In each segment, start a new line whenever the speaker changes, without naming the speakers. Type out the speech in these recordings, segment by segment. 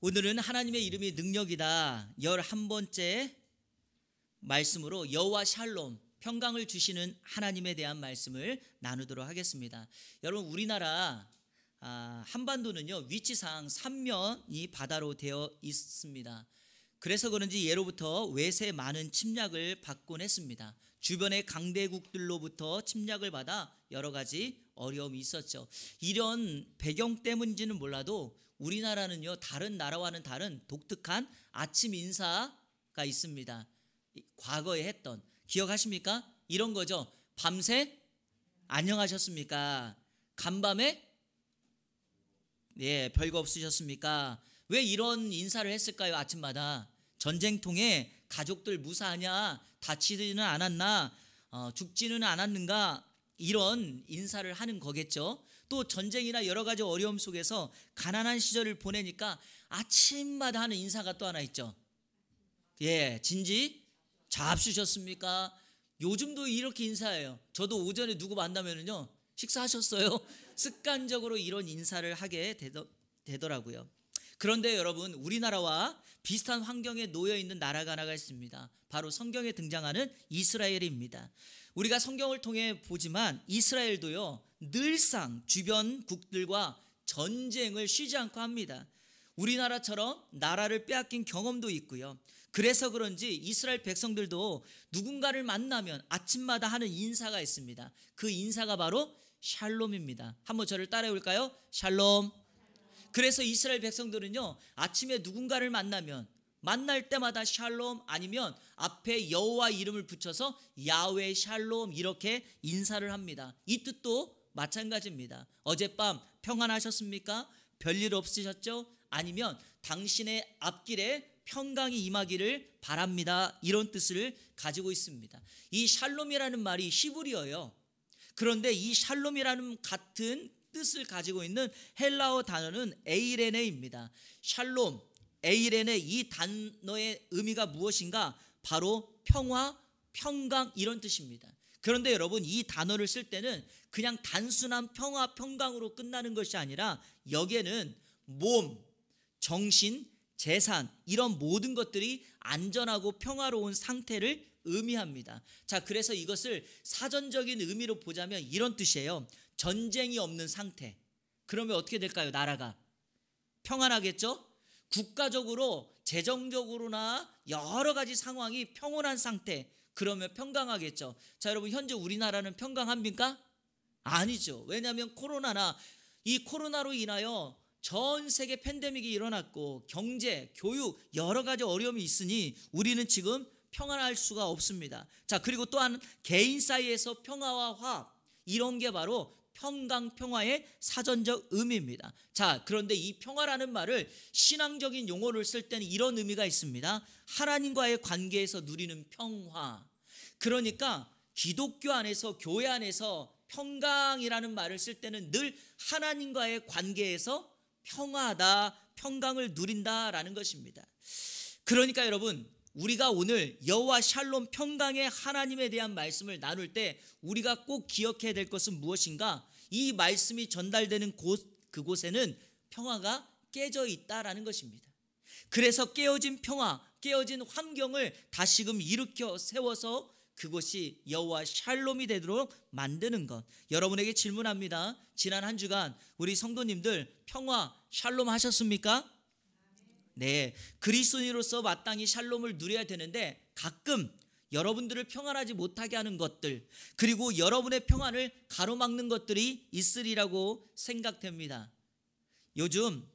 오늘은 하나님의 이름이 능력이다 11번째 말씀으로 여호와 샬롬 평강을 주시는 하나님에 대한 말씀을 나누도록 하겠습니다. 여러분, 우리나라 한반도는요 위치상 삼면이 바다로 되어 있습니다. 그래서 그런지 예로부터 외세 많은 침략을 받곤 했습니다. 주변의 강대국들로부터 침략을 받아 여러 가지 어려움이 있었죠. 이런 배경 때문인지는 몰라도 우리나라는요 다른 나라와는 다른 독특한 아침 인사가 있습니다. 과거에 했던, 기억하십니까? 이런 거죠. 밤새 안녕하셨습니까? 간밤에 별거 없으셨습니까? 왜 이런 인사를 했을까요? 아침마다 전쟁통에 가족들 무사하냐, 다치지는 않았나, 죽지는 않았는가, 이런 인사를 하는 거겠죠. 또 전쟁이나 여러 가지 어려움 속에서 가난한 시절을 보내니까 아침마다 하는 인사가 또 하나 있죠. 진지 잡수셨습니까? 요즘도 이렇게 인사해요. 저도 오전에 누구 만나면은요, 식사하셨어요? 습관적으로 이런 인사를 하게 되더라고요. 그런데 여러분, 우리나라와 비슷한 환경에 놓여 있는 나라가 하나가 있습니다. 바로 성경에 등장하는 이스라엘입니다. 우리가 성경을 통해 보지만 이스라엘도요 늘상 주변국들과 전쟁을 쉬지 않고 합니다. 우리나라처럼 나라를 빼앗긴 경험도 있고요. 그래서 그런지 이스라엘 백성들도 누군가를 만나면 아침마다 하는 인사가 있습니다. 그 인사가 바로 샬롬입니다. 한번 저를 따라해 볼까요? 샬롬. 그래서 이스라엘 백성들은요 아침에 누군가를 만날 때마다 샬롬, 아니면 앞에 여호와 이름을 붙여서 야훼 샬롬, 이렇게 인사를 합니다. 이 뜻도 마찬가지입니다. 어젯밤 평안하셨습니까? 별일 없으셨죠? 아니면 당신의 앞길에 평강이 임하기를 바랍니다, 이런 뜻을 가지고 있습니다. 이 샬롬이라는 말이 히브리어예요. 그런데 이 샬롬이라는 같은 뜻을 가지고 있는 헬라어 단어는 에이레네입니다. 샬롬, 에이레네, 이 단어의 의미가 무엇인가? 바로 평화, 평강, 이런 뜻입니다. 그런데 여러분, 이 단어를 쓸 때는 그냥 단순한 평화, 평강으로 끝나는 것이 아니라 여기에는 몸, 정신, 재산, 이런 모든 것들이 안전하고 평화로운 상태를 의미합니다. 자, 그래서 이것을 사전적인 의미로 보자면 이런 뜻이에요. 전쟁이 없는 상태. 그러면 어떻게 될까요? 나라가 평안하겠죠? 국가적으로, 재정적으로나 여러 가지 상황이 평온한 상태, 그러면 평강하겠죠. 자, 여러분, 현재 우리나라는 평강합니까? 아니죠. 왜냐하면 이 코로나로 인하여 전 세계 팬데믹이 일어났고 경제, 교육, 여러 가지 어려움이 있으니 우리는 지금 평안할 수가 없습니다. 자, 그리고 또한 개인 사이에서 평화와 화합, 이런 게 바로 평강, 평화의 사전적 의미입니다. 자, 그런데 이 평화라는 말을 신앙적인 용어를 쓸 때는 이런 의미가 있습니다. 하나님과의 관계에서 누리는 평화. 그러니까 기독교 안에서, 교회 안에서 평강이라는 말을 쓸 때는 늘 하나님과의 관계에서 평화하다, 평강을 누린다라는 것입니다. 그러니까 여러분, 우리가 오늘 여호와 샬롬 평강의 하나님에 대한 말씀을 나눌 때 우리가 꼭 기억해야 될 것은 무엇인가? 이 말씀이 전달되는 그곳에는 평화가 깨져 있다라는 것입니다. 그래서 깨어진 평화, 깨어진 환경을 다시금 일으켜 세워서 그것이 여호와 샬롬이 되도록 만드는 것. 여러분에게 질문합니다. 지난 한 주간 우리 성도님들 평화, 샬롬 하셨습니까? 네, 그리스도인으로서 마땅히 샬롬을 누려야 되는데 가끔 여러분들을 평안하지 못하게 하는 것들, 그리고 여러분의 평안을 가로막는 것들이 있으리라고 생각됩니다. 요즘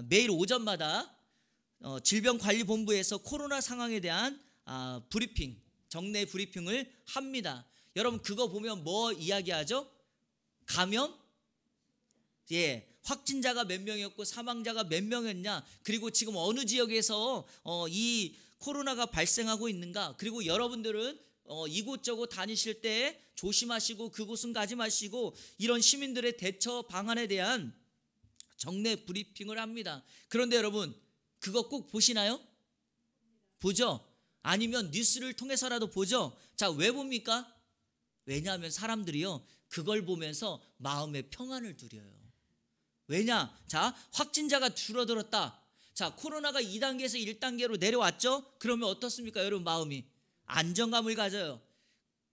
매일 오전마다 질병관리본부에서 코로나 상황에 대한 브리핑, 정례 브리핑을 합니다. 여러분, 그거 보면 뭐 이야기하죠? 감염? 확진자가 몇 명이었고 사망자가 몇 명이었냐, 그리고 지금 어느 지역에서 이 코로나가 발생하고 있는가, 그리고 여러분들은 이곳저곳 다니실 때 조심하시고 그곳은 가지 마시고, 이런 시민들의 대처 방안에 대한 정례 브리핑을 합니다. 그런데 여러분, 그거 꼭 보시나요? 보죠? 아니면 뉴스를 통해서라도 보죠? 자, 왜 봅니까? 왜냐하면 사람들이요 그걸 보면서 마음의 평안을 누려요. 왜냐? 자, 확진자가 줄어들었다. 자, 코로나가 2단계에서 1단계로 내려왔죠? 그러면 어떻습니까? 여러분 마음이 안정감을 가져요.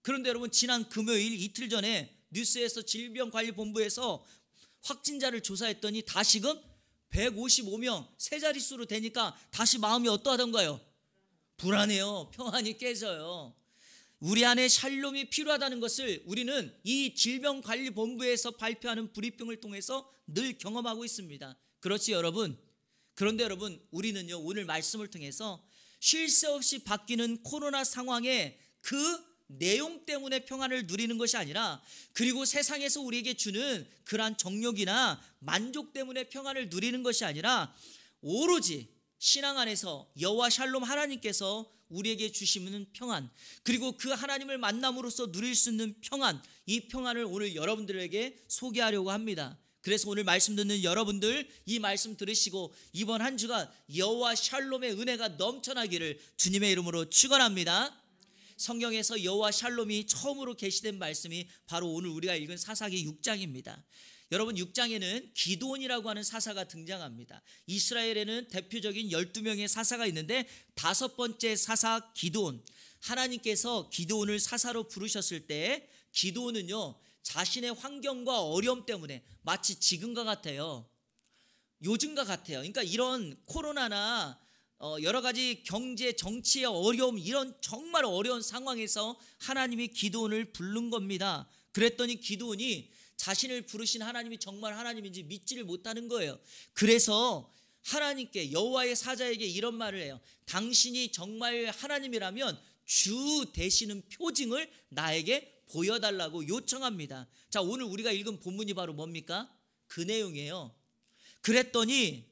그런데 여러분 지난 금요일 이틀 전에 뉴스에서 질병관리본부에서 확진자를 조사했더니 다시금 155명 세 자릿수로 되니까 다시 마음이 어떠하던가요? 불안해요. 평안이 깨져요. 우리 안에 샬롬이 필요하다는 것을 우리는 이 질병관리본부에서 발표하는 브리핑을 통해서 늘 경험하고 있습니다. 그렇지 여러분? 그런데 여러분 우리는요 오늘 말씀을 통해서 쉴 새 없이 바뀌는 코로나 상황에 그 내용 때문에 평안을 누리는 것이 아니라 그리고 세상에서 우리에게 주는 그러한 정욕이나 만족 때문에 평안을 누리는 것이 아니라 오로지 신앙 안에서 여호와 샬롬 하나님께서 우리에게 주시는 평안, 그리고 그 하나님을 만남으로써 누릴 수 있는 평안, 이 평안을 오늘 여러분들에게 소개하려고 합니다. 그래서 오늘 말씀 듣는 여러분들 이 말씀 들으시고 이번 한 주간 여호와 샬롬의 은혜가 넘쳐나기를 주님의 이름으로 축원합니다. 성경에서 여호와 샬롬이 처음으로 계시된 말씀이 바로 오늘 우리가 읽은 사사기 6장입니다. 여러분 6장에는 기드온이라고 하는 사사가 등장합니다. 이스라엘에는 대표적인 12명의 사사가 있는데 다섯 번째 사사 기드온, 하나님께서 기드온을 사사로 부르셨을 때 기드온은요 자신의 환경과 어려움 때문에 마치 지금과 같아요. 요즘과 같아요. 그러니까 이런 코로나나 여러 가지 경제, 정치의 어려움, 이런 정말 어려운 상황에서 하나님이 기드온을 부른 겁니다. 그랬더니 기드온이 자신을 부르신 하나님이 정말 하나님인지 믿지를 못하는 거예요. 그래서 하나님께 여호와의 사자에게 이런 말을 해요. 당신이 정말 하나님이라면 주 되시는 표징을 나에게 보여달라고 요청합니다. 자, 오늘 우리가 읽은 본문이 바로 뭡니까? 그 내용이에요. 그랬더니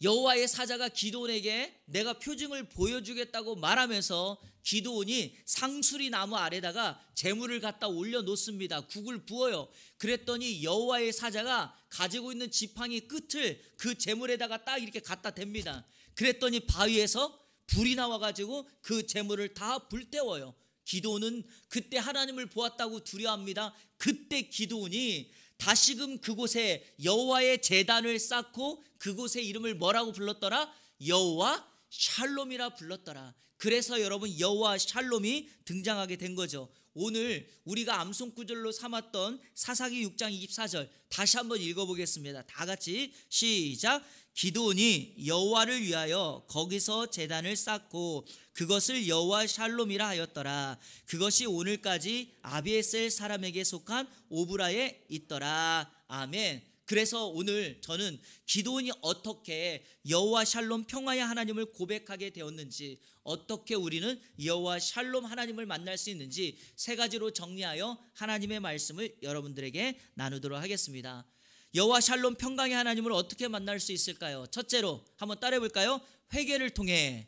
여호와의 사자가 기드온에게 내가 표징을 보여주겠다고 말하면서 기드온이 상수리 나무 아래다가 재물을 갖다 올려놓습니다. 국을 부어요. 그랬더니 여호와의 사자가 가지고 있는 지팡이 끝을 그 재물에다가 딱 이렇게 갖다 댑니다. 그랬더니 바위에서 불이 나와가지고 그 재물을 다 불태워요. 기드온은 그때 하나님을 보았다고 두려워합니다. 그때 기드온이 다시금 그곳에 여호와의 제단을 쌓고 그곳의 이름을 뭐라고 불렀더라? 여호와 샬롬이라 불렀더라. 그래서 여러분 여호와 샬롬이 등장하게 된 거죠. 오늘 우리가 암송구절로 삼았던 사사기 6장 24절 다시 한번 읽어보겠습니다. 다 같이 시작. 기드온이 여호와를 위하여 거기서 제단을 쌓고 그것을 여호와 샬롬이라 하였더라. 그것이 오늘까지 아비에셀 사람에게 속한 오브라에 있더라. 아멘. 그래서 오늘 저는 기드온이 어떻게 여호와 샬롬 평화의 하나님을 고백하게 되었는지, 어떻게 우리는 여호와 샬롬 하나님을 만날 수 있는지 세 가지로 정리하여 하나님의 말씀을 여러분들에게 나누도록 하겠습니다. 여호와 샬롬 평강의 하나님을 어떻게 만날 수 있을까요? 첫째로 한번 따라해 볼까요? 회개를 통해.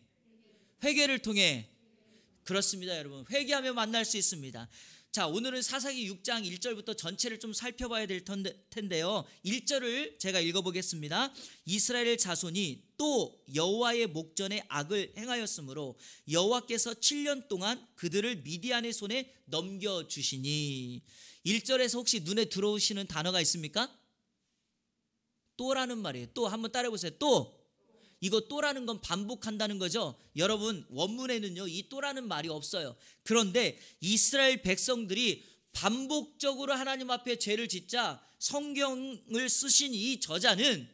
그렇습니다, 여러분. 회개하며 만날 수 있습니다. 자, 오늘은 사사기 6장 1절부터 전체를 좀 살펴봐야 될 텐데요. 1절을 제가 읽어보겠습니다. 이스라엘 자손이 또 여호와의 목전에 악을 행하였으므로 여호와께서 7년 동안 그들을 미디안의 손에 넘겨주시니. 1절에서 혹시 눈에 들어오시는 단어가 있습니까? 또라는 말이에요. 또 한번 따라해보세요. 또. 이거 또라는 건 반복한다는 거죠. 여러분 원문에는요 이 또라는 말이 없어요. 그런데 이스라엘 백성들이 반복적으로 하나님 앞에 죄를 짓자 성경을 쓰신 이 저자는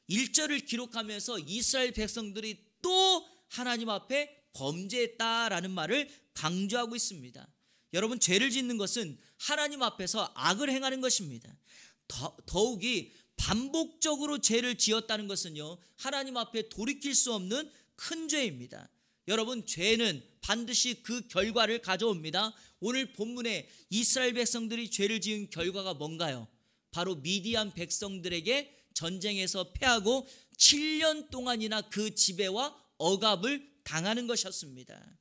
1절을 기록하면서 이스라엘 백성들이 또 하나님 앞에 범죄했다라는 말을 강조하고 있습니다. 여러분 죄를 짓는 것은 하나님 앞에서 악을 행하는 것입니다. 더욱이 반복적으로 죄를 지었다는 것은요 하나님 앞에 돌이킬 수 없는 큰 죄입니다. 여러분 죄는 반드시 그 결과를 가져옵니다. 오늘 본문에 이스라엘 백성들이 죄를 지은 결과가 뭔가요? 바로 미디안 백성들에게 전쟁에서 패하고 7년 동안이나 그 지배와 억압을 당하는 것이었습니다.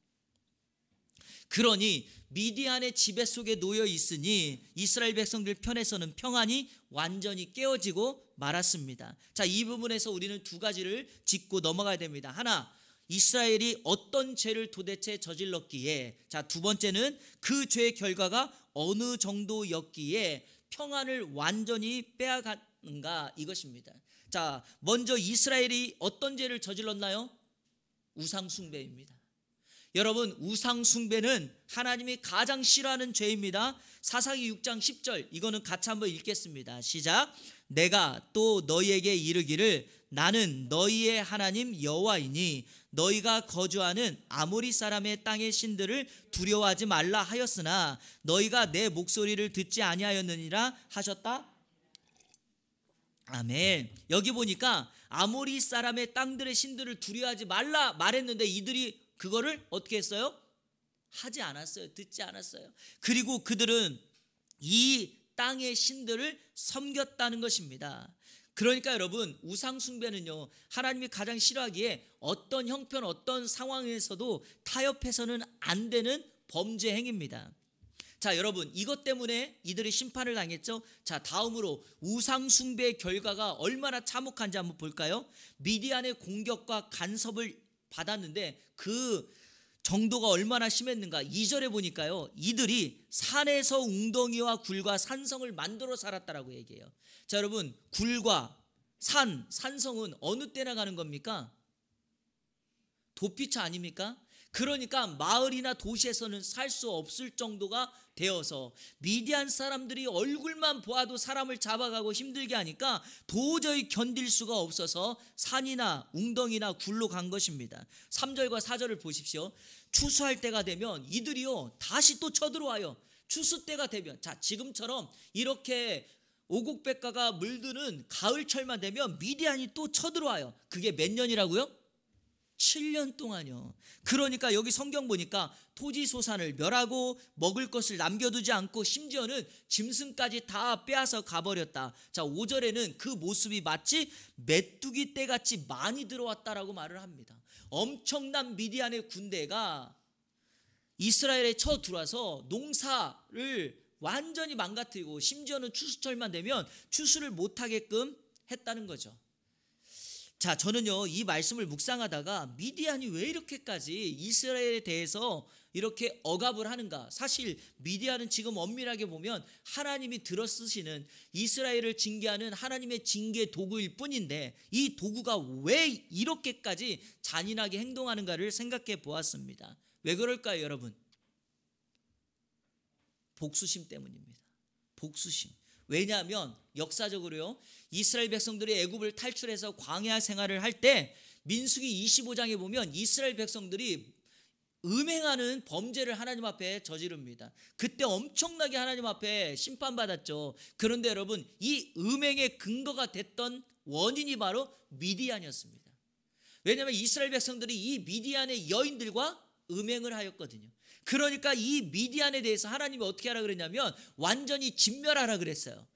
그러니 미디안의 지배 속에 놓여 있으니 이스라엘 백성들 편에서는 평안이 완전히 깨어지고 말았습니다. 자, 이 부분에서 우리는 두 가지를 짚고 넘어가야 됩니다. 하나, 이스라엘이 어떤 죄를 도대체 저질렀기에, 자, 두 번째는 그 죄의 결과가 어느 정도였기에 평안을 완전히 빼앗았는가, 이것입니다. 자, 먼저 이스라엘이 어떤 죄를 저질렀나요? 우상 숭배입니다. 여러분, 우상 숭배는 하나님이 가장 싫어하는 죄입니다. 사사기 6장 10절, 이거는 같이 한번 읽겠습니다. 시작. 내가 또 너희에게 이르기를 나는 너희의 하나님 여호와이니 너희가 거주하는 아모리 사람의 땅의 신들을 두려워하지 말라 하였으나 너희가 내 목소리를 듣지 아니하였느니라 하셨다. 아멘. 여기 보니까 아모리 사람의 땅들의 신들을 두려워하지 말라 말했는데 이들이 그거를 어떻게 했어요? 하지 않았어요. 듣지 않았어요. 그리고 그들은 이 땅의 신들을 섬겼다는 것입니다. 그러니까 여러분, 우상 숭배는요, 하나님이 가장 싫어하기에 어떤 형편, 어떤 상황에서도 타협해서는 안 되는 범죄 행위입니다. 자, 여러분, 이것 때문에 이들이 심판을 당했죠. 자, 다음으로 우상 숭배의 결과가 얼마나 참혹한지 한번 볼까요? 미디안의 공격과 간섭을 받았는데 그 정도가 얼마나 심했는가. 2절에 보니까요, 이들이 산에서 웅덩이와 굴과 산성을 만들어 살았다라고 얘기해요. 자, 여러분, 굴과 산성은 어느 때나 가는 겁니까? 도피처 아닙니까? 그러니까 마을이나 도시에서는 살 수 없을 정도가 되어서 미디안 사람들이 얼굴만 보아도 사람을 잡아가고 힘들게 하니까 도저히 견딜 수가 없어서 산이나 웅덩이나 굴로 간 것입니다. 3절과 4절을 보십시오. 추수할 때가 되면 이들이요 다시 또 쳐들어와요. 추수 때가 되면, 자, 지금처럼 이렇게 오곡백과가 물드는 가을철만 되면 미디안이 또 쳐들어와요. 그게 몇 년이라고요? 7년 동안요. 그러니까 여기 성경 보니까 토지소산을 멸하고 먹을 것을 남겨두지 않고 심지어는 짐승까지 다 빼앗아 가버렸다. 자, 5절에는 그 모습이 마치 메뚜기 떼같이 많이 들어왔다라고 말을 합니다. 엄청난 미디안의 군대가 이스라엘에 쳐 들어와서 농사를 완전히 망가뜨리고 심지어는 추수철만 되면 추수를 못하게끔 했다는 거죠. 자, 저는요 이 말씀을 묵상하다가 미디안이 왜 이렇게까지 이스라엘에 대해서 이렇게 억압을 하는가. 사실 미디안은 지금 엄밀하게 보면 하나님이 들어쓰시는 이스라엘을 징계하는 하나님의 징계 도구일 뿐인데 이 도구가 왜 이렇게까지 잔인하게 행동하는가를 생각해 보았습니다. 왜 그럴까요, 여러분? 복수심 때문입니다. 복수심. 왜냐하면 역사적으로요 이스라엘 백성들이 애굽을 탈출해서 광야 생활을 할 때 민수기 25장에 보면 이스라엘 백성들이 음행하는 범죄를 하나님 앞에 저지릅니다. 그때 엄청나게 하나님 앞에 심판받았죠. 그런데 여러분, 이 음행의 근거가 됐던 원인이 바로 미디안이었습니다. 왜냐하면 이스라엘 백성들이 이 미디안의 여인들과 음행을 하였거든요. 그러니까 이 미디안에 대해서 하나님이 어떻게 하라 그랬냐면 완전히 진멸하라 그랬어요.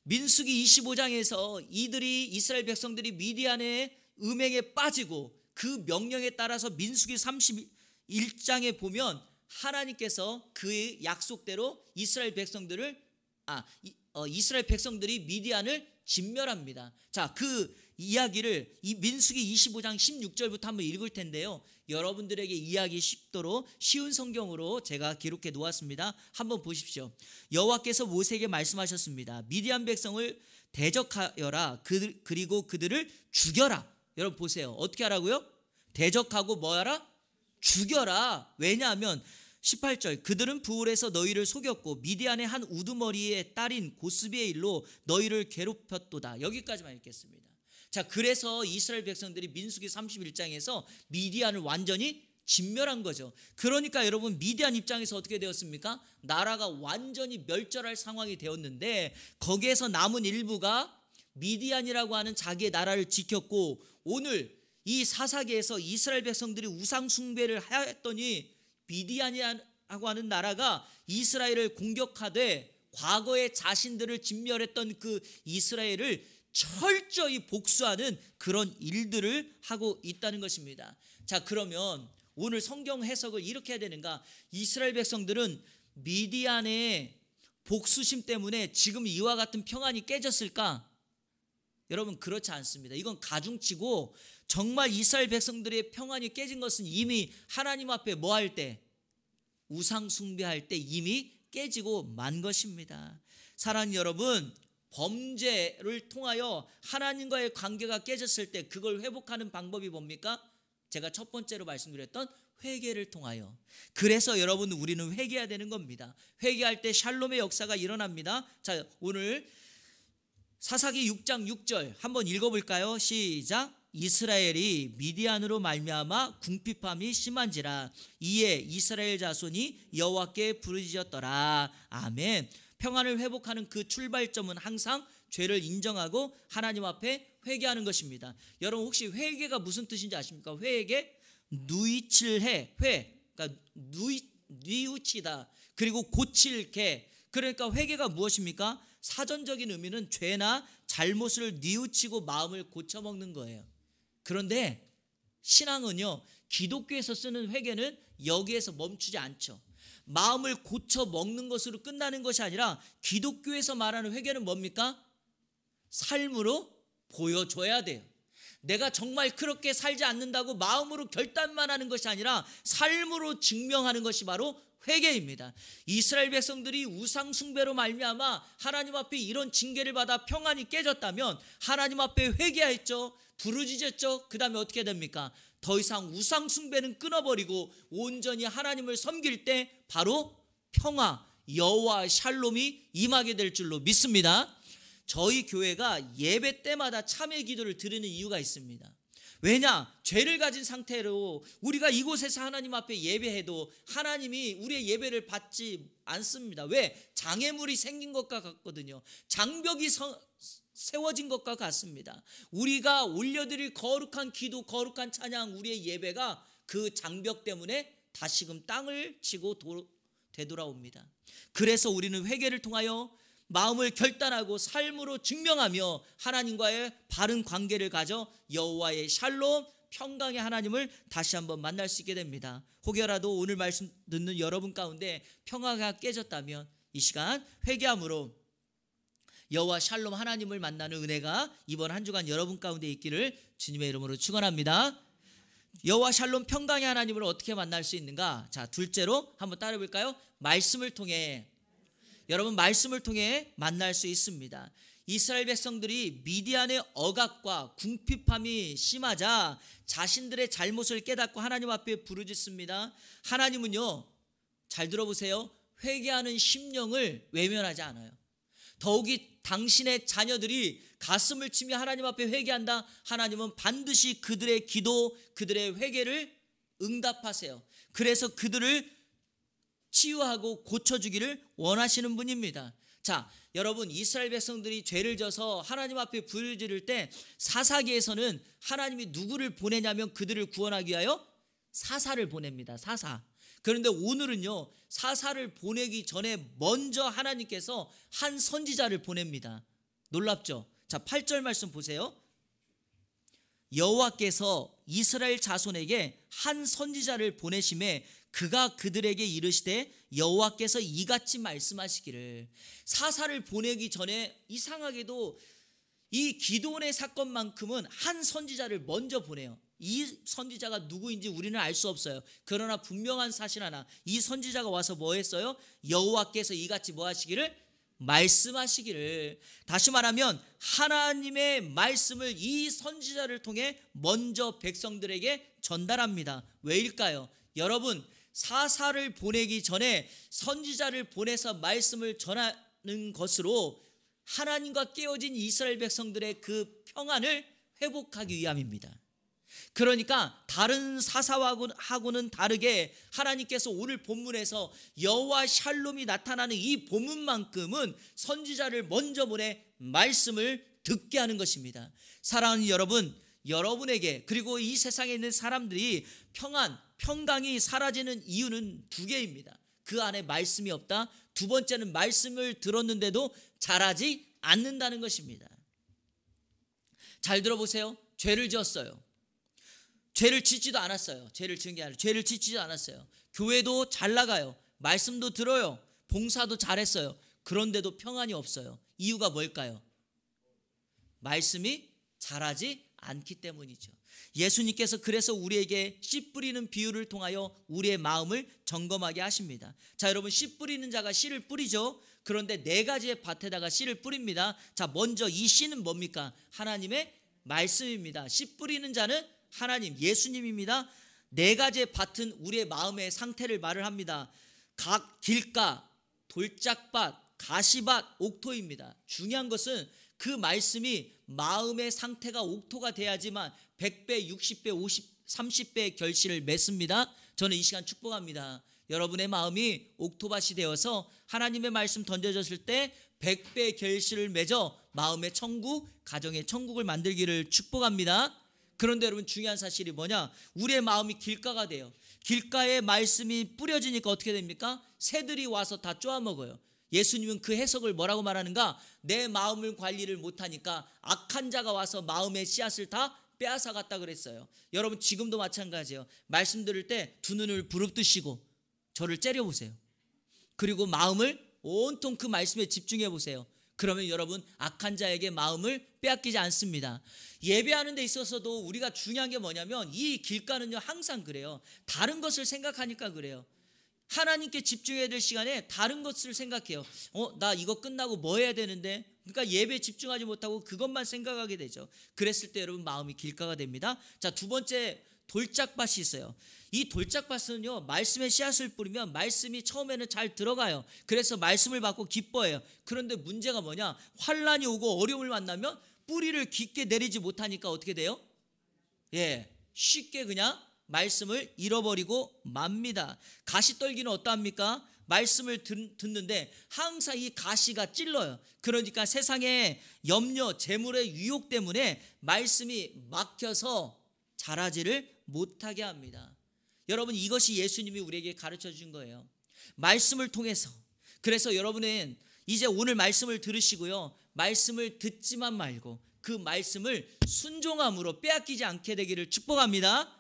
민수기 25장에서 이스라엘 백성들이 미디안의 음행에 빠지고 그 명령에 따라서 민수기 31장에 보면 하나님께서 그의 약속대로 이스라엘 백성들이 미디안을 진멸합니다. 자, 그 이야기를 이 민수기 25장 16절부터 한번 읽을 텐데요. 여러분들에게 이해하기 쉽도록 쉬운 성경으로 제가 기록해 놓았습니다. 한번 보십시오. 여호와께서 모세에게 말씀하셨습니다. 미디안 백성을 대적하여라. 그리고 그들을 죽여라. 여러분 보세요. 어떻게 하라고요? 대적하고 뭐하라? 죽여라. 왜냐하면 18절 그들은 부울에서 너희를 속였고 미디안의 한 우두머리의 딸인 고스비의 일로 너희를 괴롭혔도다. 여기까지만 읽겠습니다. 자, 그래서 이스라엘 백성들이 민수기 31장에서 미디안을 완전히 진멸한 거죠. 그러니까 여러분, 미디안 입장에서 어떻게 되었습니까? 나라가 완전히 멸절할 상황이 되었는데 거기에서 남은 일부가 미디안이라고 하는 자기의 나라를 지켰고, 오늘 이 사사기에서 이스라엘 백성들이 우상 숭배를 하였더니 미디안이라고 하는 나라가 이스라엘을 공격하되 과거에 자신들을 진멸했던 그 이스라엘을 철저히 복수하는 그런 일들을 하고 있다는 것입니다. 자, 그러면 오늘 성경 해석을 이렇게 해야 되는가? 이스라엘 백성들은 미디안의 복수심 때문에 지금 이와 같은 평안이 깨졌을까? 여러분, 그렇지 않습니다. 이건 가중치고 정말 이스라엘 백성들의 평안이 깨진 것은 이미 하나님 앞에 뭐 할 때? 우상 숭배할 때 이미 깨지고 만 것입니다. 사랑하는 여러분, 범죄를 통하여 하나님과의 관계가 깨졌을 때 그걸 회복하는 방법이 뭡니까? 제가 첫 번째로 말씀드렸던 회개를 통하여. 그래서 여러분, 우리는 회개해야 되는 겁니다. 회개할 때 샬롬의 역사가 일어납니다. 자, 오늘 사사기 6장 6절 한번 읽어볼까요? 시작. 이스라엘이 미디안으로 말미암아 궁핍함이 심한지라 이에 이스라엘 자손이 여호와께 부르짖었더라. 아멘. 평안을 회복하는 그 출발점은 항상 죄를 인정하고 하나님 앞에 회개하는 것입니다. 여러분, 혹시 회개가 무슨 뜻인지 아십니까? 회개, 누이칠해, 그러니까 뉘우치다, 그리고 고칠게. 그러니까 회개가 무엇입니까? 사전적인 의미는 죄나 잘못을 뉘우치고 마음을 고쳐먹는 거예요. 그런데 신앙은요, 기독교에서 쓰는 회개는 여기에서 멈추지 않죠. 마음을 고쳐먹는 것으로 끝나는 것이 아니라 기독교에서 말하는 회개는 뭡니까? 삶으로 보여줘야 돼요. 내가 정말 그렇게 살지 않는다고 마음으로 결단만 하는 것이 아니라 삶으로 증명하는 것이 바로 회개입니다. 이스라엘 백성들이 우상 숭배로 말미암아 하나님 앞에 이런 징계를 받아 평안이 깨졌다면 하나님 앞에 회개했죠. 부르짖었죠. 그 다음에 어떻게 됩니까? 더 이상 우상 숭배는 끊어버리고 온전히 하나님을 섬길 때 바로 평화, 여호와 샬롬이 임하게 될 줄로 믿습니다. 저희 교회가 예배 때마다 참회 기도를 드리는 이유가 있습니다. 왜냐? 죄를 가진 상태로 우리가 이곳에서 하나님 앞에 예배해도 하나님이 우리의 예배를 받지 않습니다. 왜? 장애물이 생긴 것과 같거든요. 장벽이 세워진 것과 같습니다. 우리가 올려드릴 거룩한 기도, 거룩한 찬양, 우리의 예배가 그 장벽 때문에 다시금 땅을 치고 되돌아옵니다. 그래서 우리는 회개를 통하여 마음을 결단하고 삶으로 증명하며 하나님과의 바른 관계를 가져 여호와의 샬롬, 평강의 하나님을 다시 한번 만날 수 있게 됩니다. 혹여라도 오늘 말씀 듣는 여러분 가운데 평화가 깨졌다면 이 시간 회개함으로 여호와 샬롬 하나님을 만나는 은혜가 이번 한 주간 여러분 가운데 있기를 주님의 이름으로 축원합니다. 여호와 샬롬 평강의 하나님을 어떻게 만날 수 있는가? 자, 둘째로 한번 따라 볼까요? 말씀을 통해. 여러분, 말씀을 통해 만날 수 있습니다. 이스라엘 백성들이 미디안의 억압과 궁핍함이 심하자 자신들의 잘못을 깨닫고 하나님 앞에 부르짖습니다. 하나님은요, 잘 들어보세요, 회개하는 심령을 외면하지 않아요. 더욱이 당신의 자녀들이 가슴을 치며 하나님 앞에 회개한다. 하나님은 반드시 그들의 기도, 그들의 회개를 응답하세요. 그래서 그들을 치유하고 고쳐주기를 원하시는 분입니다. 자, 여러분, 이스라엘 백성들이 죄를 져서 하나님 앞에 부르짖을 때 사사기에서는 하나님이 누구를 보내냐면 그들을 구원하기 위하여 사사를 보냅니다. 사사. 그런데 오늘은요, 사사를 보내기 전에 먼저 하나님께서 한 선지자를 보냅니다. 놀랍죠? 자, 8절 말씀 보세요. 여호와께서 이스라엘 자손에게 한 선지자를 보내심에 그가 그들에게 이르시되 여호와께서 이같이 말씀하시기를. 사사를 보내기 전에 이상하게도 이 기드온의 사건만큼은 한 선지자를 먼저 보내요. 이 선지자가 누구인지 우리는 알 수 없어요. 그러나 분명한 사실 하나, 이 선지자가 와서 뭐 했어요? 여호와께서 이같이 뭐 하시기를? 말씀하시기를. 다시 말하면 하나님의 말씀을 이 선지자를 통해 먼저 백성들에게 전달합니다. 왜일까요? 여러분, 사사를 보내기 전에 선지자를 보내서 말씀을 전하는 것으로 하나님과 깨어진 이스라엘 백성들의 그 평안을 회복하기 위함입니다. 그러니까 다른 사사하고는 다르게 하나님께서 오늘 본문에서 여호와 샬롬이 나타나는 이 본문만큼은 선지자를 먼저 보내 말씀을 듣게 하는 것입니다. 사랑하는 여러분, 여러분에게 그리고 이 세상에 있는 사람들이 평강이 사라지는 이유는 두 개입니다. 그 안에 말씀이 없다. 두 번째는 말씀을 들었는데도 자라지 않는다는 것입니다. 잘 들어보세요. 죄를 지었어요. 죄를 짓지도 않았어요. 죄를 지은 게 아니라 죄를 짓지도 않았어요. 교회도 잘 나가요. 말씀도 들어요. 봉사도 잘했어요. 그런데도 평안이 없어요. 이유가 뭘까요? 말씀이 자라지 않기 때문이죠. 예수님께서 그래서 우리에게 씨 뿌리는 비유를 통하여 우리의 마음을 점검하게 하십니다. 자, 여러분, 씨 뿌리는 자가 씨를 뿌리죠. 그런데 네 가지의 밭에다가 씨를 뿌립니다. 자, 먼저 이 씨는 뭡니까? 하나님의 말씀입니다. 씨 뿌리는 자는 하나님, 예수님입니다. 네 가지의 밭은 우리의 마음의 상태를 말을 합니다. 각 길가, 돌짝밭, 가시밭, 옥토입니다. 중요한 것은 그 말씀이 마음의 상태가 옥토가 돼야지만 100배, 60배, 50, 30배의 결실을 맺습니다. 저는 이 시간 축복합니다. 여러분의 마음이 옥토밭이 되어서 하나님의 말씀 던져졌을 때 100배의 결실을 맺어 마음의 천국, 가정의 천국을 만들기를 축복합니다. 그런데 여러분, 중요한 사실이 뭐냐? 우리의 마음이 길가가 돼요. 길가에 말씀이 뿌려지니까 어떻게 됩니까? 새들이 와서 다 쪼아먹어요. 예수님은 그 해석을 뭐라고 말하는가? 내 마음을 관리를 못하니까 악한 자가 와서 마음의 씨앗을 다 빼앗아 갔다 그랬어요. 여러분, 지금도 마찬가지예요. 말씀 들을 때 두 눈을 부릅뜨시고 저를 째려보세요. 그리고 마음을 온통 그 말씀에 집중해 보세요. 그러면 여러분, 악한 자에게 마음을 빼앗기지 않습니다. 예배하는 데 있어서도 우리가 중요한 게 뭐냐면 이 길가는요, 항상 그래요. 다른 것을 생각하니까 그래요. 하나님께 집중해야 될 시간에 다른 것을 생각해요. 나 이거 끝나고 뭐 해야 되는데? 그러니까 예배에 집중하지 못하고 그것만 생각하게 되죠. 그랬을 때 여러분, 마음이 길가가 됩니다. 자, 두 번째, 돌짝밭이 있어요. 이 돌짝밭은요, 말씀의 씨앗을 뿌리면 말씀이 처음에는 잘 들어가요. 그래서 말씀을 받고 기뻐해요. 그런데 문제가 뭐냐? 환란이 오고 어려움을 만나면 뿌리를 깊게 내리지 못하니까 어떻게 돼요? 쉽게 그냥 말씀을 잃어버리고 맙니다. 가시떨기는 어떠합니까? 말씀을 듣는데 항상 이 가시가 찔러요. 그러니까 세상의 염려, 재물의 유혹 때문에 말씀이 막혀서 자라지를 못하게 합니다. 여러분, 이것이 예수님이 우리에게 가르쳐 주신 거예요. 말씀을 통해서. 그래서 여러분은 이제 오늘 말씀을 들으시고요, 말씀을 듣지만 말고 그 말씀을 순종함으로 빼앗기지 않게 되기를 축복합니다.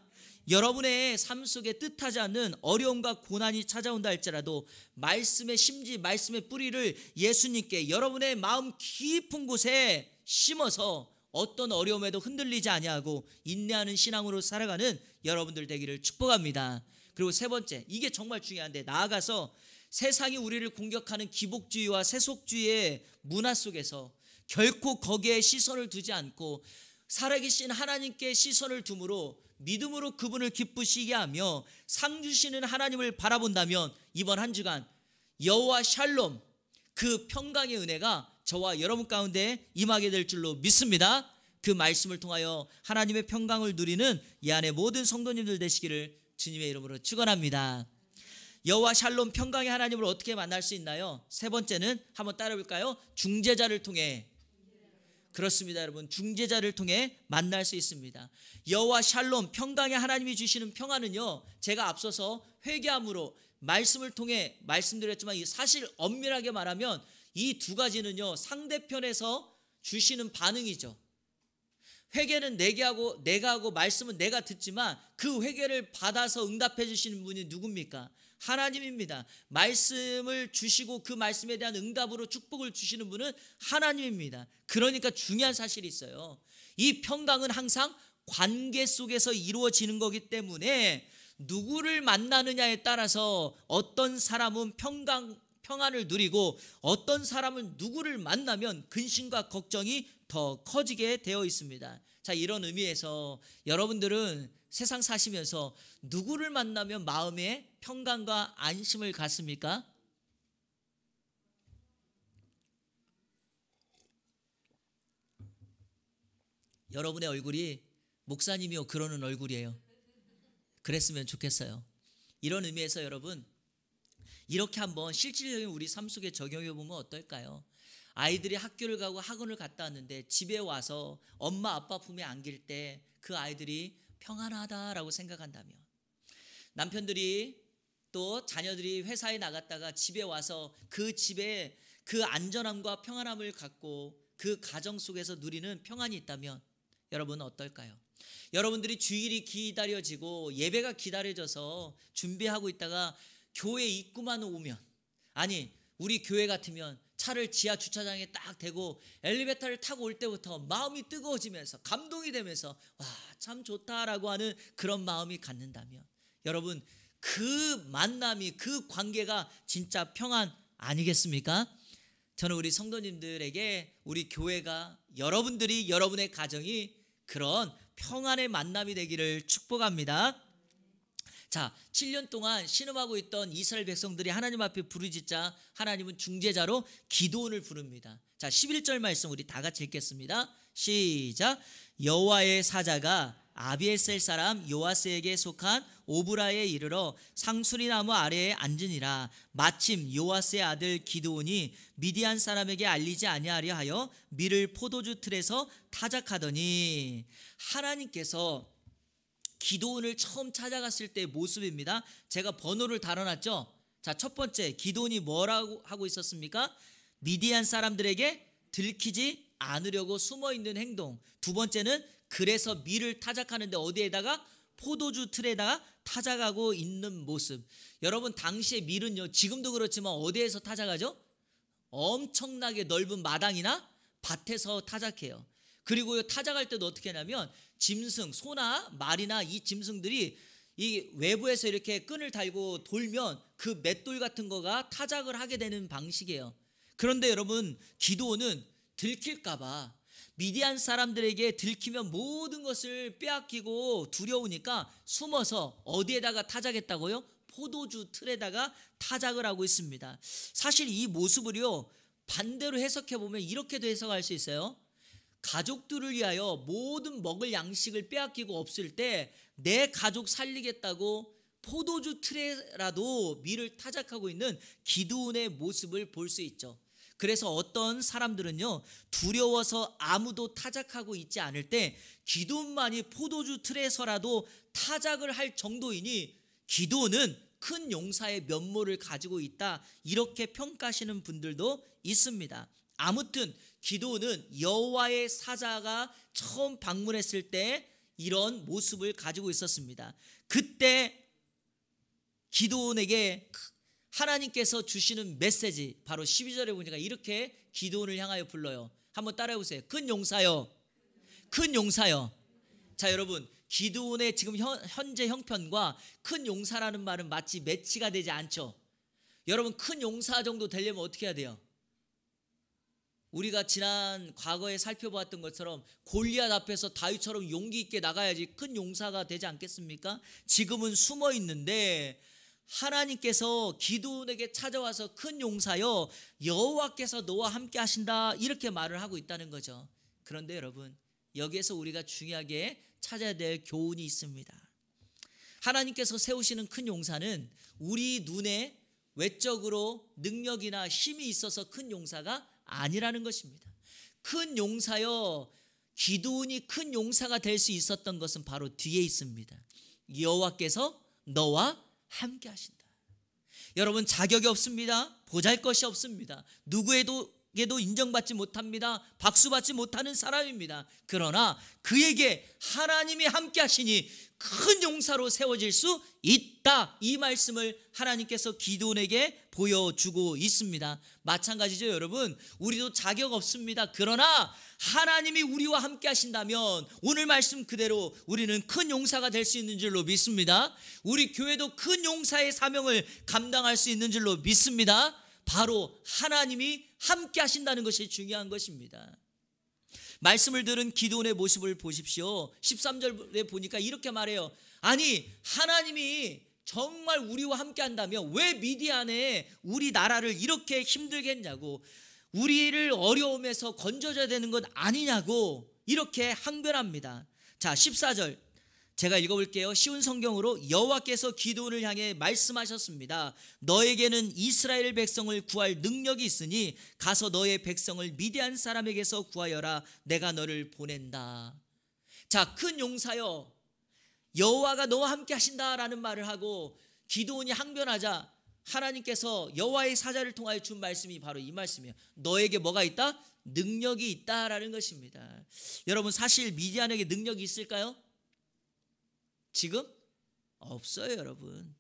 여러분의 삶 속에 뜻하지 않는 어려움과 고난이 찾아온다 할지라도 말씀의 심지, 말씀의 뿌리를 예수님께 여러분의 마음 깊은 곳에 심어서 어떤 어려움에도 흔들리지 아니하고 인내하는 신앙으로 살아가는 여러분들 되기를 축복합니다. 그리고 세 번째, 이게 정말 중요한데, 나아가서 세상이 우리를 공격하는 기복주의와 세속주의의 문화 속에서 결코 거기에 시선을 두지 않고 살아계신 하나님께 시선을 둠으로 믿음으로 그분을 기쁘시게 하며 상 주시는 하나님을 바라본다면 이번 한 주간 여호와 샬롬, 그 평강의 은혜가 저와 여러분 가운데 임하게 될 줄로 믿습니다. 그 말씀을 통하여 하나님의 평강을 누리는 이 안에 모든 성도님들 되시기를 주님의 이름으로 축원합니다. 여호와 샬롬, 평강의 하나님을 어떻게 만날 수 있나요? 세 번째는 한번 따라 볼까요? 중재자를 통해. 그렇습니다, 여러분. 중재자를 통해 만날 수 있습니다. 여호와 샬롬, 평강의 하나님이 주시는 평안은요, 제가 앞서서 회개함으로 말씀을 통해 말씀드렸지만 사실 엄밀하게 말하면 이 두 가지는요, 상대편에서 주시는 반응이죠. 회개는 내가 하고 말씀은 내가 듣지만 그 회개를 받아서 응답해 주시는 분이 누굽니까? 하나님입니다. 말씀을 주시고 그 말씀에 대한 응답으로 축복을 주시는 분은 하나님입니다. 그러니까 중요한 사실이 있어요. 이 평강은 항상 관계 속에서 이루어지는 거기 때문에 누구를 만나느냐에 따라서 어떤 사람은 평안을 누리고 어떤 사람은 누구를 만나면 근심과 걱정이 더 커지게 되어 있습니다. 자, 이런 의미에서 여러분들은 세상 사시면서 누구를 만나면 마음에 평강과 안심을 갖습니까? 여러분의 얼굴이 목사님이요 그러는 얼굴이에요. 그랬으면 좋겠어요. 이런 의미에서 여러분, 이렇게 한번 실질적인 우리 삶 속에 적용해 보면 어떨까요? 아이들이 학교를 가고 학원을 갔다 왔는데 집에 와서 엄마 아빠 품에 안길 때 그 아이들이 평안하다라고 생각한다면, 남편들이 또 자녀들이 회사에 나갔다가 집에 와서 그 집에 그 안전함과 평안함을 갖고 그 가정 속에서 누리는 평안이 있다면 여러분은 어떨까요? 여러분들이 주일이 기다려지고 예배가 기다려져서 준비하고 있다가 교회 입구만 오면, 아니 우리 교회 같으면 차를 지하 주차장에 딱 대고 엘리베이터를 타고 올 때부터 마음이 뜨거워지면서 감동이 되면서 와, 참 좋다라고 하는 그런 마음이 갖는다면 여러분, 그 만남이, 그 관계가 진짜 평안 아니겠습니까? 저는 우리 성도님들에게 우리 교회가, 여러분들이, 여러분의 가정이 그런 평안의 만남이 되기를 축복합니다. 자, 7년 동안 신음하고 있던 이스라엘 백성들이 하나님 앞에 부르짖자 하나님은 중재자로 기드온을 부릅니다. 자, 11절 말씀 우리 다 같이 읽겠습니다. 시작. 여호와의 사자가 아비에셀 사람 요아스에게 속한 오브라에 이르러 상수리 나무 아래에 앉으니라. 마침 요아스의 아들 기드온이 미디안 사람에게 알리지 아니하려 하여 밀을 포도주 틀에서 타작하더니, 하나님께서 기드온을 처음 찾아갔을 때의 모습입니다. 제가 번호를 달아놨죠. 자, 첫 번째, 기드온이 뭐라고 하고 있었습니까? 미디안 사람들에게 들키지 않으려고 숨어있는 행동. 두 번째는 그래서 밀을 타작하는데 어디에다가? 포도주 틀에다가 타작하고 있는 모습. 여러분, 당시의 밀은요, 지금도 그렇지만 어디에서 타작하죠? 엄청나게 넓은 마당이나 밭에서 타작해요. 그리고요, 타작할 때도 어떻게 하냐면 짐승, 소나 말이나 이 짐승들이 이 외부에서 이렇게 끈을 달고 돌면 그 맷돌 같은 거가 타작을 하게 되는 방식이에요. 그런데 여러분, 기드온은 들킬까봐, 미디안 사람들에게 들키면 모든 것을 빼앗기고 두려우니까 숨어서 어디에다가 타작했다고요? 포도주 틀에다가 타작을 하고 있습니다. 사실 이 모습을요, 반대로 해석해 보면 이렇게도 해석할 수 있어요. 가족들을 위하여 모든 먹을 양식을 빼앗기고 없을 때 내 가족 살리겠다고 포도주 틀에라도 밀을 타작하고 있는 기드온의 모습을 볼 수 있죠. 그래서 어떤 사람들은요, 두려워서 아무도 타작하고 있지 않을 때 기드온만이 포도주 틀에서라도 타작을 할 정도이니 기드온은 큰 용사의 면모를 가지고 있다, 이렇게 평가하시는 분들도 있습니다. 아무튼 기드온은 여호와의 사자가 처음 방문했을 때 이런 모습을 가지고 있었습니다. 그때 기드온에게 하나님께서 주시는 메시지, 바로 12절에 보니까 이렇게 기드온을 향하여 불러요. 한번 따라해 보세요. 큰 용사여, 큰 용사여. 자, 여러분, 기드온의 지금 현재 형편과 큰 용사라는 말은 마치 매치가 되지 않죠. 여러분, 큰 용사 정도 되려면 어떻게 해야 돼요? 우리가 지난 과거에 살펴보았던 것처럼 골리앗 앞에서 다윗처럼 용기 있게 나가야지 큰 용사가 되지 않겠습니까? 지금은 숨어 있는데 하나님께서 기드온에게 찾아와서 큰 용사여, 여호와께서 너와 함께 하신다, 이렇게 말을 하고 있다는 거죠. 그런데 여러분, 여기에서 우리가 중요하게 찾아야 될 교훈이 있습니다. 하나님께서 세우시는 큰 용사는 우리 눈에 외적으로 능력이나 힘이 있어서 큰 용사가 아니라는 것입니다. 큰 용사여, 기드온이 큰 용사가 될 수 있었던 것은 바로 뒤에 있습니다. 여호와께서 너와 함께 하신다. 여러분, 자격이 없습니다. 보잘것이 없습니다. 누구에게도 인정받지 못합니다. 박수받지 못하는 사람입니다. 그러나 그에게 하나님이 함께 하시니 큰 용사로 세워질 수 있다, 이 말씀을 하나님께서 기드온에게 보여주고 있습니다. 마찬가지죠, 여러분. 우리도 자격 없습니다. 그러나 하나님이 우리와 함께 하신다면 오늘 말씀 그대로 우리는 큰 용사가 될 수 있는 줄로 믿습니다. 우리 교회도 큰 용사의 사명을 감당할 수 있는 줄로 믿습니다. 바로 하나님이 함께 하신다는 것이 중요한 것입니다. 말씀을 들은 기드온의 모습을 보십시오. 13절에 보니까 이렇게 말해요. 아니, 하나님이 정말 우리와 함께 한다면 왜 미디안에 우리 나라를 이렇게 힘들게 했냐고, 우리를 어려움에서 건져줘야 되는 것 아니냐고 이렇게 항변합니다. 자, 14절 제가 읽어볼게요. 쉬운 성경으로 여호와께서 기드온을 향해 말씀하셨습니다. 너에게는 이스라엘 백성을 구할 능력이 있으니 가서 너의 백성을 미디안 사람에게서 구하여라. 내가 너를 보낸다. 자, 큰 용사여, 여호와가 너와 함께 하신다라는 말을 하고 기드온이 항변하자 하나님께서 여호와의 사자를 통하여 준 말씀이 바로 이 말씀이에요. 너에게 뭐가 있다? 능력이 있다라는 것입니다. 여러분, 사실 미디안에게 능력이 있을까요? 지금 없어요, 여러분.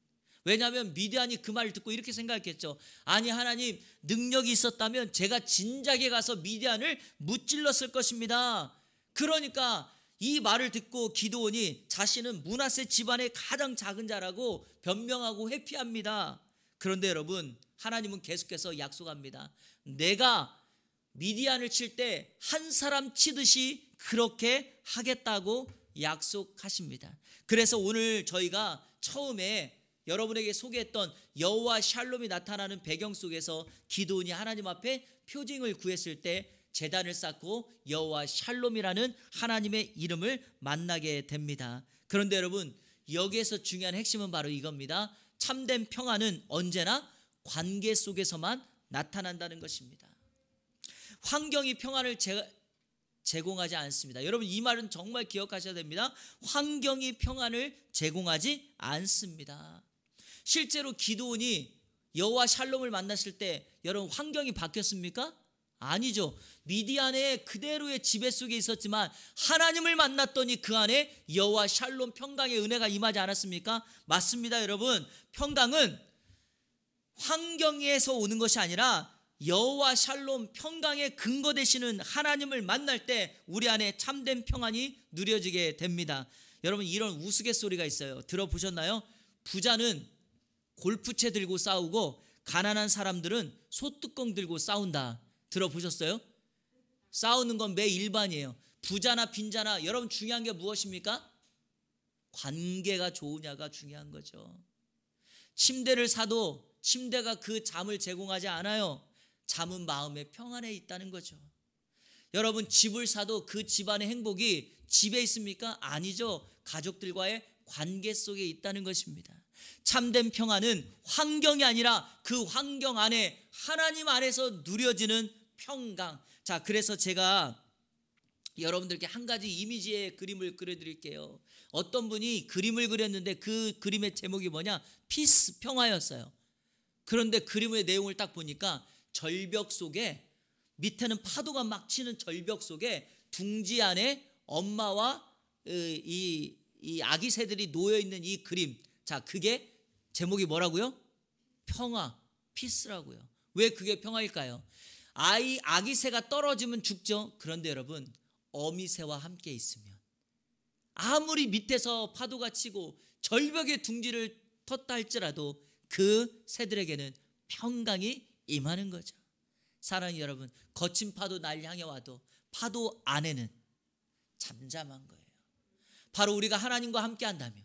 왜냐하면 미디안이 그 말을 듣고 이렇게 생각했겠죠. 아니 하나님, 능력이 있었다면 제가 진작에 가서 미디안을 무찔렀을 것입니다. 그러니까 이 말을 듣고 기드온이 자신은 므낫세 집안의 가장 작은 자라고 변명하고 회피합니다. 그런데 여러분, 하나님은 계속해서 약속합니다. 내가 미디안을 칠 때 한 사람 치듯이 그렇게 하겠다고 약속하십니다. 그래서 오늘 저희가 처음에 여러분에게 소개했던 여호와 샬롬이 나타나는 배경 속에서 기드온이 하나님 앞에 표징을 구했을 때 제단을 쌓고 여호와 샬롬이라는 하나님의 이름을 만나게 됩니다. 그런데 여러분, 여기에서 중요한 핵심은 바로 이겁니다. 참된 평안은 언제나 관계 속에서만 나타난다는 것입니다. 환경이 평안을 제공하지 않습니다. 여러분, 이 말은 정말 기억하셔야 됩니다. 환경이 평안을 제공하지 않습니다. 실제로 기드온이 여호와 샬롬을 만났을 때 여러분, 환경이 바뀌었습니까? 아니죠. 미디안의 그대로의 지배 속에 있었지만 하나님을 만났더니 그 안에 여호와 샬롬 평강의 은혜가 임하지 않았습니까? 맞습니다. 여러분, 평강은 환경에서 오는 것이 아니라 여호와 샬롬 평강의 근거 되시는 하나님을 만날 때 우리 안에 참된 평안이 누려지게 됩니다. 여러분, 이런 우스갯소리가 있어요. 들어보셨나요? 부자는 골프채 들고 싸우고 가난한 사람들은 소뚜껑 들고 싸운다. 들어보셨어요? 싸우는 건 매 일반이에요. 부자나 빈자나 여러분, 중요한 게 무엇입니까? 관계가 좋으냐가 중요한 거죠. 침대를 사도 침대가 그 잠을 제공하지 않아요. 잠은 마음의 평안에 있다는 거죠. 여러분, 집을 사도 그 집안의 행복이 집에 있습니까? 아니죠. 가족들과의 관계 속에 있다는 것입니다. 참된 평안은 환경이 아니라 그 환경 안에 하나님 안에서 누려지는 평강. 자, 그래서 제가 여러분들께 한 가지 이미지의 그림을 그려드릴게요. 어떤 분이 그림을 그렸는데 그 그림의 제목이 뭐냐? 피스, 평화였어요. 그런데 그림의 내용을 딱 보니까 절벽 속에, 밑에는 파도가 막 치는 절벽 속에 둥지 안에 엄마와 이 아기 새들이 놓여있는 이 그림. 자, 그게 제목이 뭐라고요? 평화, 피스라고요. 왜 그게 평화일까요? 아기 새가 떨어지면 죽죠. 그런데 여러분, 어미새와 함께 있으면 아무리 밑에서 파도가 치고 절벽의 둥지를 텄다 할지라도 그 새들에게는 평강이 임하는 거죠. 사랑하는 여러분, 거친 파도 날 향해 와도 파도 안에는 잠잠한 거예요. 바로 우리가 하나님과 함께 한다면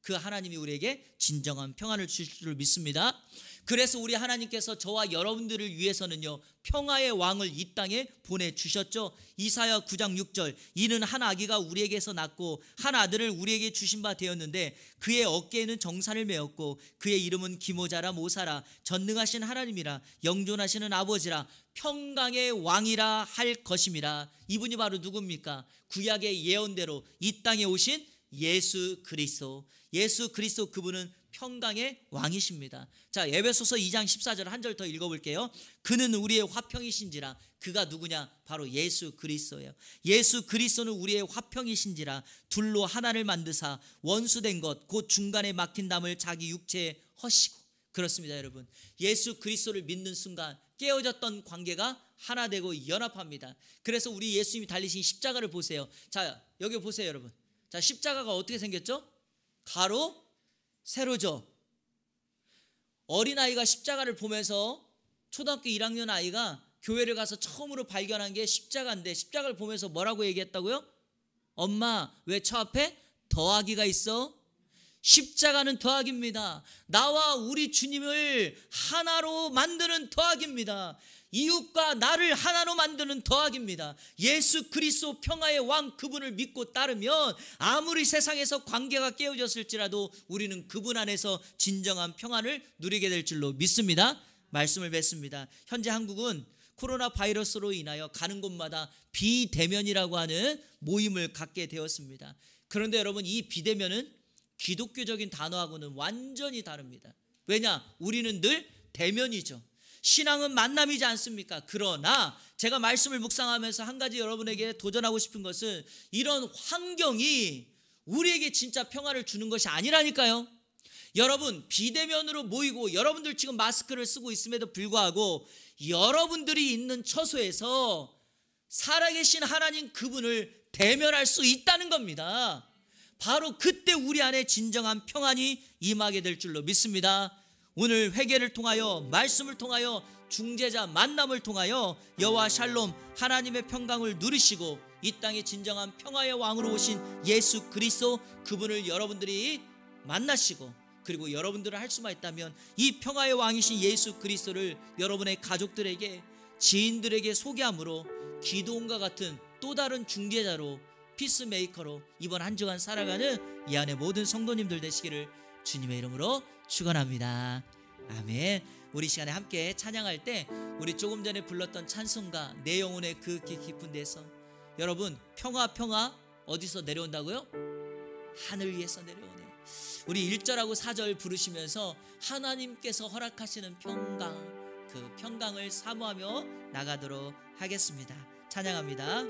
그 하나님이 우리에게 진정한 평안을 주실 줄 믿습니다. 그래서 우리 하나님께서 저와 여러분들을 위해서는요, 평화의 왕을 이 땅에 보내주셨죠. 이사야 9장 6절, 이는 한 아기가 우리에게서 낳고 한 아들을 우리에게 주신 바 되었는데 그의 어깨에는 정사를 메었고 그의 이름은 기모자라 모사라, 전능하신 하나님이라, 영존하시는 아버지라, 평강의 왕이라 할 것임이라. 이분이 바로 누굽니까? 구약의 예언대로 이 땅에 오신 예수 그리스도. 예수 그리스도, 그분은 평강의 왕이십니다. 자, 에베소서 2장 14절 한 절 더 읽어볼게요. 그는 우리의 화평이신지라. 그가 누구냐? 바로 예수 그리스도예요. 예수 그리스도는 우리의 화평이신지라. 둘로 하나를 만드사 원수된 것 곧 중간에 막힌 담을 자기 육체에 허시고. 그렇습니다. 여러분, 예수 그리스도를 믿는 순간 깨어졌던 관계가 하나 되고 연합합니다. 그래서 우리 예수님이 달리신 십자가를 보세요. 자, 여기 보세요. 여러분, 자, 십자가가 어떻게 생겼죠? 가로 세로죠. 어린아이가 십자가를 보면서, 초등학교 1학년 아이가 교회를 가서 처음으로 발견한 게 십자가인데, 십자가를 보면서 뭐라고 얘기했다고요? 엄마, 왜 저 앞에 더하기가 있어? 십자가는 더하기입니다. 나와 우리 주님을 하나로 만드는 더하기입니다. 이웃과 나를 하나로 만드는 더하기입니다. 예수 그리스도 평화의 왕, 그분을 믿고 따르면 아무리 세상에서 관계가 깨어졌을지라도 우리는 그분 안에서 진정한 평안을 누리게 될 줄로 믿습니다. 말씀을 맺습니다. 현재 한국은 코로나 바이러스로 인하여 가는 곳마다 비대면이라고 하는 모임을 갖게 되었습니다. 그런데 여러분, 이 비대면은 기독교적인 단어하고는 완전히 다릅니다. 왜냐? 우리는 늘 대면이죠. 신앙은 만남이지 않습니까? 그러나 제가 말씀을 묵상하면서 한 가지 여러분에게 도전하고 싶은 것은, 이런 환경이 우리에게 진짜 평화를 주는 것이 아니라니까요. 여러분 비대면으로 모이고 여러분들 지금 마스크를 쓰고 있음에도 불구하고 여러분들이 있는 처소에서 살아계신 하나님 그분을 대면할 수 있다는 겁니다. 바로 그때 우리 안에 진정한 평안이 임하게 될 줄로 믿습니다. 오늘 회개를 통하여 말씀을 통하여 중재자 만남을 통하여 여호와 샬롬 하나님의 평강을 누리시고 이 땅에 진정한 평화의 왕으로 오신 예수 그리스도 그분을 여러분들이 만나시고 그리고 여러분들은 할 수만 있다면 이 평화의 왕이신 예수 그리스도를 여러분의 가족들에게 지인들에게 소개함으로 기도원과 같은 또 다른 중재자로 피스메이커로 이번 한 주간 살아가는 이 안에 모든 성도님들 되시기를 주님의 이름으로 축원합니다. 아멘. 우리 시간에 함께 찬양할 때 우리 조금 전에 불렀던 찬송가 내 영혼의 그 깊은 데서 여러분 평화 어디서 내려온다고요? 하늘 위에서 내려오네. 우리 1절하고 4절 부르시면서 하나님께서 허락하시는 평강 그 평강을 사모하며 나가도록 하겠습니다. 찬양합니다.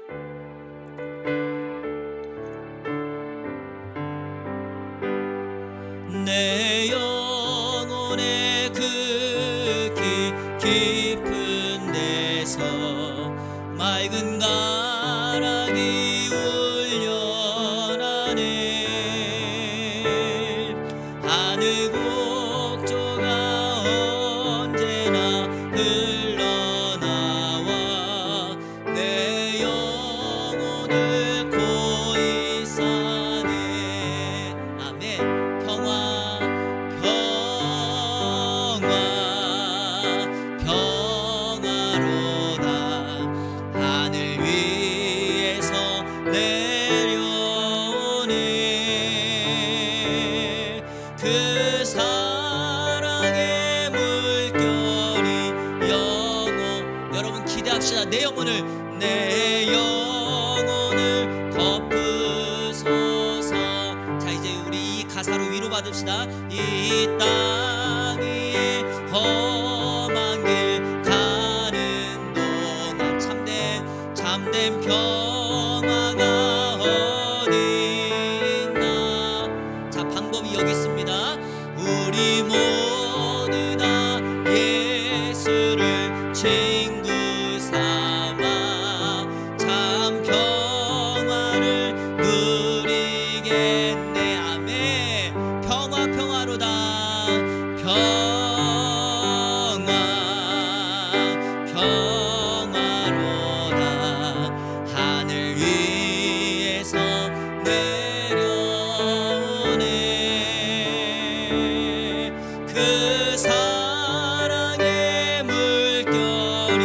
내 영혼의 그 깊은 데서 맑은 가락이 울려나네. 하늘 곡조가 언제나 흘러나와 내 영혼을 고이 싸네. 아멘. 평화로다. 하늘 위에서 내려오네. 그 사랑의 물결이 영혼 여러분 기대합시다. 내 영혼을 덮으소서. 자 이제 우리 이 가사로 위로받읍시다. 이 땅 위에 험한 길 가는 동안 참된 평화가 어디 있나. 자 방법이 여기 있습니다. 우리 모두 다 예수를 친구 삼아 참 평화를 누리겠네. 아멘. 평화로다. 평화로다. 하늘 위에서 내려오네. 그 사랑의 물결이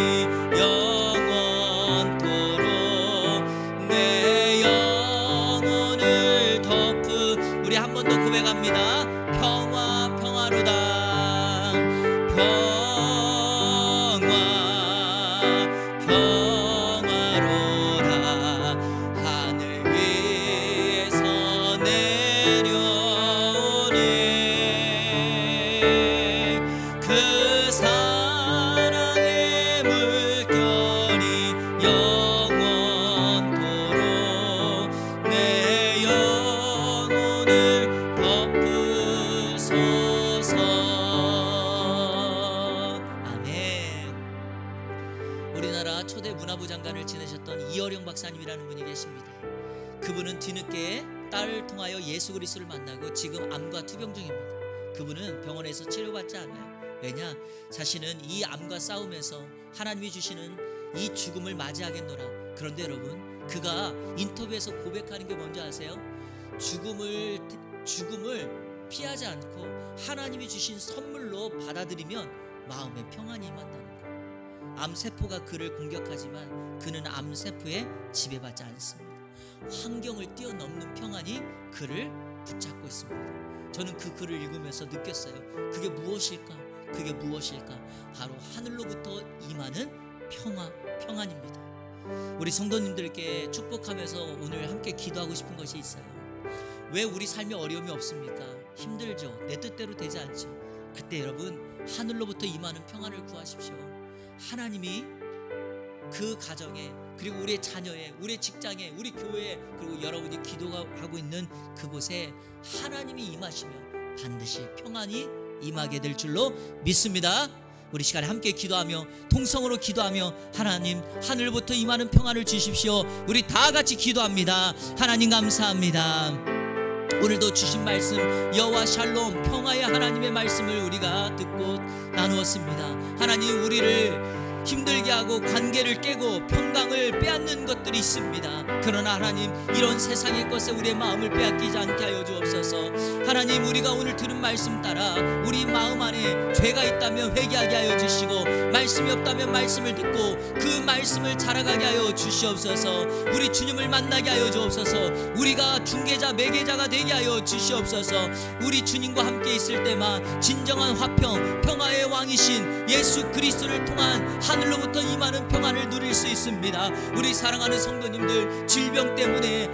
영원토록 내 영혼을 덮은 우리 한 번 더 고백합니다. 평화로다. 평화로다. 하늘 위에서 내려오네. 그 사랑의 물결이 영원토록 내 영혼을 덮으소서. 아멘. 우리나라 초대 문화부 장관을 지내셨던 이어령 박사님이라는 분이 계십니다. 그분은 뒤늦게 딸을 통하여 예수 그리스도를 만나고 지금 암과 투병 중입니다. 그분은 병원에서 치료받지 않아요. 왜냐? 자신은 이 암과 싸우면서 하나님이 주시는 이 죽음을 맞이하겠노라. 그런데 여러분 그가 인터뷰에서 고백하는 게 뭔지 아세요? 죽음을 피하지 않고 하나님이 주신 선물로 받아들이면 마음에 평안이 임한다는 거. 암세포가 그를 공격하지만 그는 암세포에 지배받지 않습니다. 환경을 뛰어넘는 평안이 그를 붙잡고 있습니다. 저는 그 글을 읽으면서 느꼈어요. 그게 무엇일까? 바로 하늘로부터 임하는 평안입니다. 우리 성도님들께 축복하면서 오늘 함께 기도하고 싶은 것이 있어요. 왜 우리 삶에 어려움이 없습니까? 힘들죠. 내 뜻대로 되지 않죠. 그때 여러분 하늘로부터 임하는 평안을 구하십시오. 하나님이 그 가정에 그리고 우리의 자녀에 우리의 직장에 우리 교회에 그리고 여러분이 기도하고 있는 그곳에 하나님이 임하시면 반드시 평안이 임하게 될 줄로 믿습니다. 우리 시간에 함께 기도하며 통성으로 기도하며 하나님 하늘부터 임하는 평안을 주십시오. 우리 다 같이 기도합니다. 하나님 감사합니다. 오늘도 주신 말씀 여호와 샬롬 평화의 하나님의 말씀을 우리가 듣고 나누었습니다. 하나님 우리를 힘들게 하고 관계를 깨고 평강을 빼앗는 것들이 있습니다. 그러나 하나님 이런 세상의 것에 우리의 마음을 빼앗기지 않게 하여 주옵소서. 하나님 우리가 오늘 들은 말씀 따라 우리 마음 안에 죄가 있다면 회개하게 하여 주시고 말씀이 없다면 말씀을 듣고 그 말씀을 자라가게 하여 주시옵소서. 우리 주님을 만나게 하여 주옵소서. 우리가 중개자 매개자가 되게 하여 주시옵소서. 우리 주님과 함께 있을 때만 진정한 화평 평화의 왕이신 예수 그리스도를 통한 하늘로부터 임하는 평안을 누릴 수 있습니다. 우리 사랑하는 성도님들 질병 때문에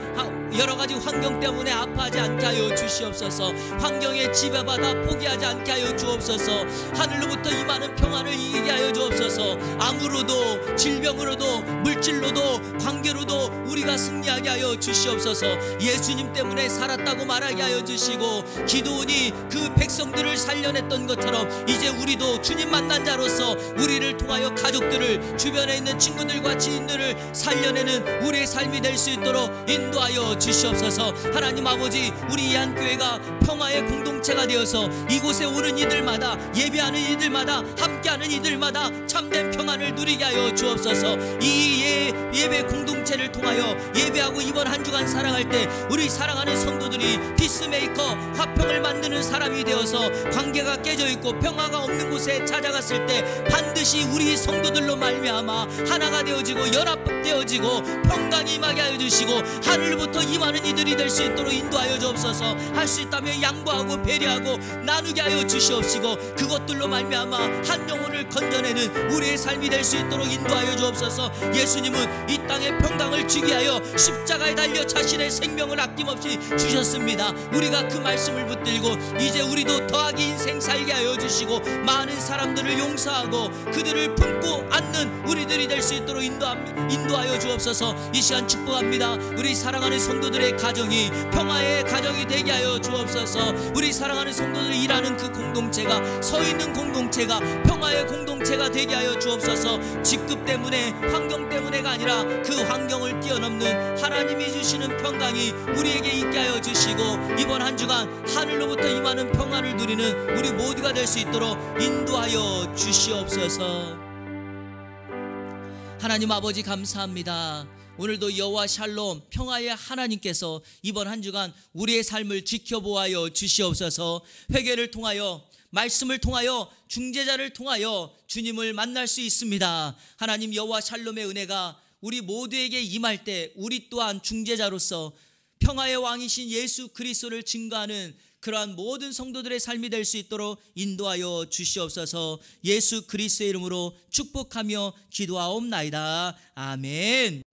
여러가지 환경 때문에 아파하지 않게 하여 주시옵소서. 환경에 지배받아 포기하지 않게 하여 주옵소서. 하늘로부터 임하는 평안을 이기게 하여 주옵소서. 암으로도 질병으로도 물질로도 관계로도 우리가 승리하게 하여 주시옵소서. 예수님 때문에 살았다고 말하게 하여 주시고 기도원이 그 백성들을 살려냈던 것처럼 이제 우리도 주님 만난 자로서 우리를 통하여 가족들을 주변에 있는 친구들과 지인들을 살려내는 우리의 삶이 될 수 있도록 인도하여 주시옵소서. 하나님 아버지 우리 이한교회가 평화의 공동체가 되어서 이곳에 오는 이들마다 예배하는 이들마다 함께하는 이들마다 참된 평안을 누리게 하여 주옵소서. 이 예배 공동체를 통하여 예배하고 이번 한 주간 살아갈 때 우리 사랑하는 성도들이 피스메이커 화평을 만드는 사람이 되어서 관계가 깨져 있고 평화가 없는 곳에 찾아갔을 때 반드시 우리 성도들로 말미암아 하나가 되어지고 연합되어지고 평강이 임하게 하여 주시고 하늘부터 임하는 이들이 될 수 있도록 인도하여 주옵소서. 할 수 있다면 양보하고 배려하고 나누게 하여 주시옵시고 그것들로 말미암아 한 영혼을 건져내는 우리의 삶이 될 수 있도록 인도하여 주옵소서. 예수님은 이 땅에 평강을 주게 하여 십자가에 달려 자신의 생명을 아낌없이 주셨습니다. 우리가 그 말씀을 붙들고 이제 우리도 더하기 인생 살게 하여 주시고 많은 사람들을 용서하고 그들을 품고 안는 우리들이 될 수 있도록 인도하여 주옵소서. 이 시간 축복합니다. 우리 사랑하는 성도들의 가정이 평화의 가정이 되게 하여 주옵소서. 우리 사랑하는 성도들이 일하는 그 공동체가 서 있는 공동체가 평화의 공동체가 되게 하여 주옵소서. 직급 때문에 환경 때문에가 아니라 그 환경을 뛰어넘는 하나님이 주시는 평강이 우리에게 있게 하여 주시고 이번 한 주간 하늘로부터 임하는 평안을 누리는 우리 모두가 될 수 있도록 인도하여 주시옵소서. 하나님 아버지 감사합니다. 오늘도 여호와 샬롬 평화의 하나님께서 이번 한 주간 우리의 삶을 지켜보아여 주시옵소서. 회개를 통하여 말씀을 통하여 중재자를 통하여 주님을 만날 수 있습니다. 하나님 여호와 샬롬의 은혜가 우리 모두에게 임할 때 우리 또한 중재자로서 평화의 왕이신 예수 그리스도를 증거하는 그러한 모든 성도들의 삶이 될 수 있도록 인도하여 주시옵소서. 예수 그리스도의 이름으로 축복하며 기도하옵나이다. 아멘.